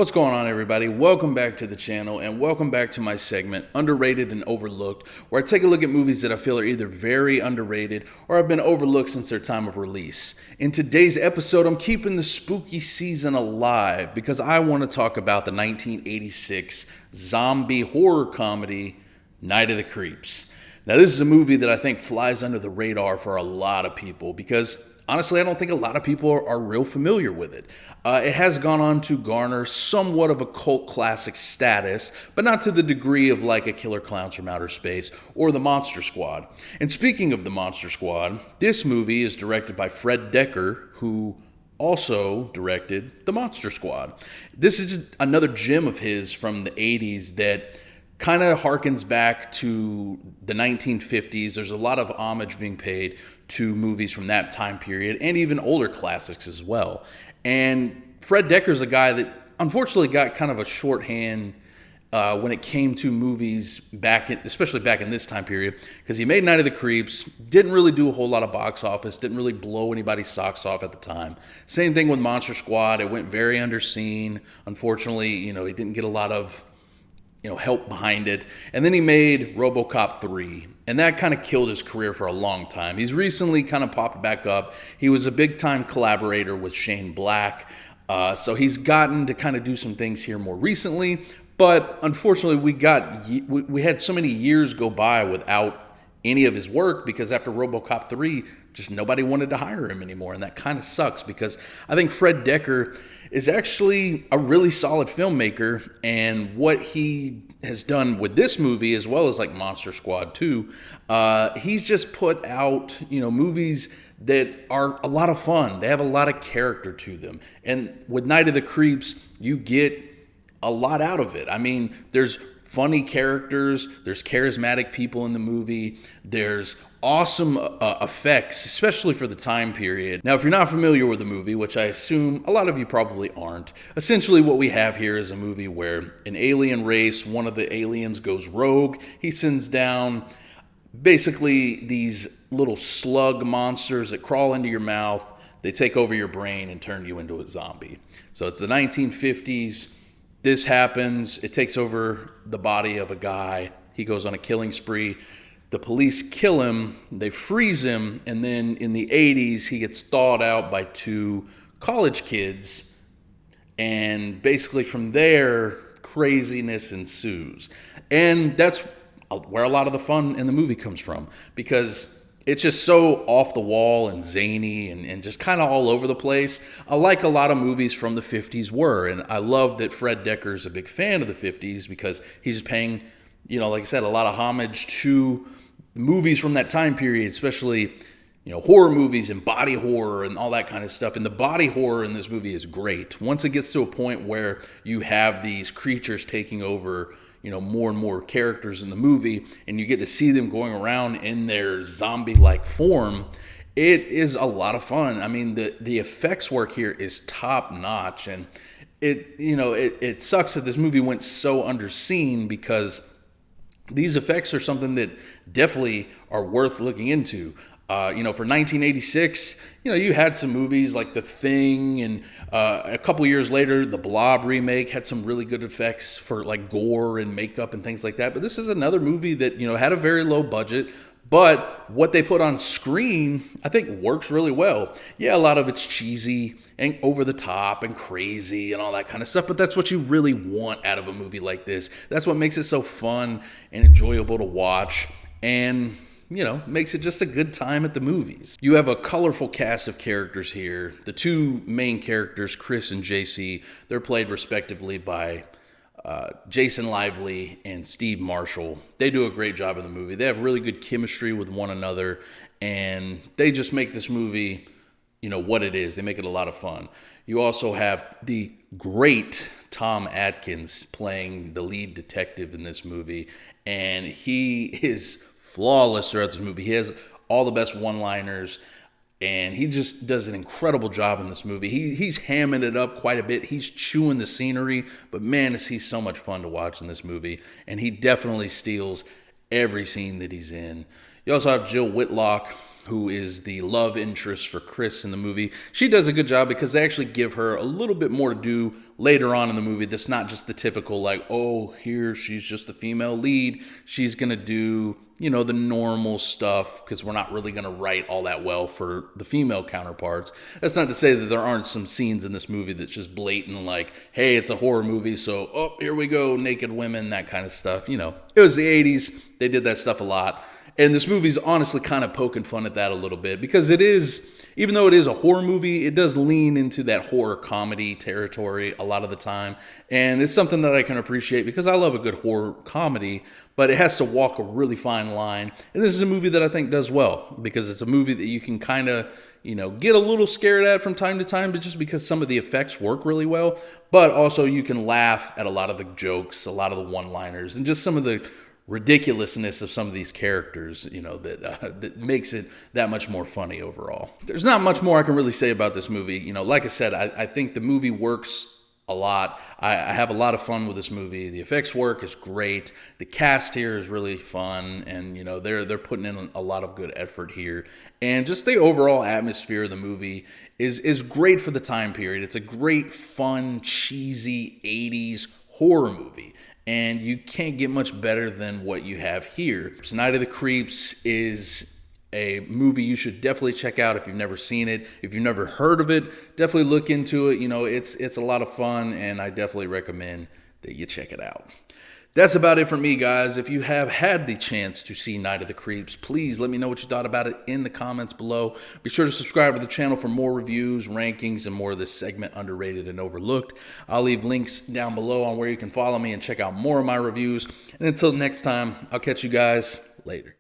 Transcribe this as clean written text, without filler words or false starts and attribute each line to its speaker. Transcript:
Speaker 1: What's going on, everybody? Welcome back to the channel and welcome back to my segment, Underrated and Overlooked, where I take a look at movies that I feel are either very underrated or have been overlooked since their time of release. In today's episode, I'm keeping the spooky season alive because I want to talk about the 1986 zombie horror comedy, Night of the Creeps. Now, this is a movie that I think flies under the radar for a lot of people because honestly, I don't think a lot of people are real familiar with it. It has gone on to garner somewhat of a cult classic status, but not to the degree of like a Killer Clowns from Outer Space or The Monster Squad. And speaking of The Monster Squad, this movie is directed by Fred Dekker, who also directed The Monster Squad. This is another gem of his from the 80s that kind of harkens back to the 1950s. There's a lot of homage being paid to movies from that time period and even older classics as well. And Fred Dekker's a guy that unfortunately got kind of a shorthand when it came to movies especially back in this time period, because he made Night of the Creeps, didn't really do a whole lot of box office, didn't really blow anybody's socks off at the time. Same thing with Monster Squad. It went very underseen. Unfortunately, he didn't get a lot of help behind it. And then he made RoboCop 3, and that kind of killed his career for a long time. He's recently kind of popped back up. He was a big-time collaborator with Shane Black, so he's gotten to kind of do some things here more recently, but unfortunately we had so many years go by without any of his work because after RoboCop 3, just nobody wanted to hire him anymore, and that kind of sucks because I think Fred Dekker is actually a really solid filmmaker, and what he has done with this movie, as well as like Monster Squad 2, he's just put out, movies that are a lot of fun. They have a lot of character to them. And with Night of the Creeps, you get a lot out of it. I mean, there's funny characters, there's charismatic people in the movie, there's awesome effects, especially for the time period. Now, if you're not familiar with the movie, which I assume a lot of you probably aren't, essentially what we have here is a movie where an alien race, one of the aliens goes rogue. He sends down basically these little slug monsters that crawl into your mouth. They take over your brain and turn you into a zombie. So it's the 1950s. This happens. It takes over the body of a guy. He goes on a killing spree. The police kill him, they freeze him, and then in the 80s, he gets thawed out by two college kids, and basically from there, craziness ensues. And that's where a lot of the fun in the movie comes from, because it's just so off the wall and zany and just kind of all over the place. I like a lot of movies from the 50s were, and I love that Fred Dekker's a big fan of the 50s because he's paying, like I said, a lot of homage to movies from that time period, especially, horror movies and body horror and all that kind of stuff. And the body horror in this movie is great. Once it gets to a point where you have these creatures taking over, more and more characters in the movie, and you get to see them going around in their zombie-like form, it is a lot of fun. I mean, the effects work here is top-notch, and it sucks that this movie went so underseen because these effects are something that definitely are worth looking into. For 1986, you had some movies like The Thing, and a couple years later, the Blob remake had some really good effects for like gore and makeup and things like that. But this is another movie that, had a very low budget, but what they put on screen, I think, works really well. Yeah, a lot of it's cheesy and over the top and crazy and all that kind of stuff, but that's what you really want out of a movie like this. That's what makes it so fun and enjoyable to watch, and makes it just a good time at the movies. You have a colorful cast of characters here. The two main characters, Chris and JC, they're played respectively by Jason Lively and Steve Marshall. They do a great job in the movie. They have really good chemistry with one another, and they just make this movie, what it is. They make it a lot of fun. You also have the great Tom Atkins playing the lead detective in this movie, and he is flawless throughout this movie. He has all the best one-liners, and he just does an incredible job in this movie. He's hamming it up quite a bit. He's chewing the scenery, but man, is he so much fun to watch in this movie, and he definitely steals every scene that he's in. You also have Jill Whitlock, who is the love interest for Chris in the movie. She does a good job because they actually give her a little bit more to do later on in the movie. That's not just the typical, like, oh, here she's just the female lead. She's going to do, you know, the normal stuff because we're not really going to write all that well for the female counterparts. That's not to say that there aren't some scenes in this movie that's just blatant, like, hey, it's a horror movie, so, oh, here we go, naked women, that kind of stuff. You know, it was the 80s. They did that stuff a lot. And this movie's honestly kind of poking fun at that a little bit because it is, even though it is a horror movie, it does lean into that horror comedy territory a lot of the time. And it's something that I can appreciate because I love a good horror comedy, but it has to walk a really fine line. And this is a movie that I think does well because it's a movie that you can kind of, you know, get a little scared at from time to time, but just because some of the effects work really well. But also you can laugh at a lot of the jokes, a lot of the one-liners, and just some of the ridiculousness of some of these characters, you know, that makes it that much more funny overall. There's not much more I can really say about this movie. You know, like I said, I think the movie works a lot. I have a lot of fun with this movie. The effects work is great. The cast here is really fun, and you know they're putting in a lot of good effort here. And just the overall atmosphere of the movie is great for the time period. It's a great, fun, cheesy 80s horror movie. And you can't get much better than what you have here. So Night of the Creeps is a movie you should definitely check out if you've never seen it. If you've never heard of it, definitely look into it. You know, it's a lot of fun, and I definitely recommend that you check it out. That's about it for me, guys. If you have had the chance to see Night of the Creeps, please let me know what you thought about it in the comments below. Be sure to subscribe to the channel for more reviews, rankings, and more of this segment, Underrated and Overlooked. I'll leave links down below on where you can follow me and check out more of my reviews. And until next time, I'll catch you guys later.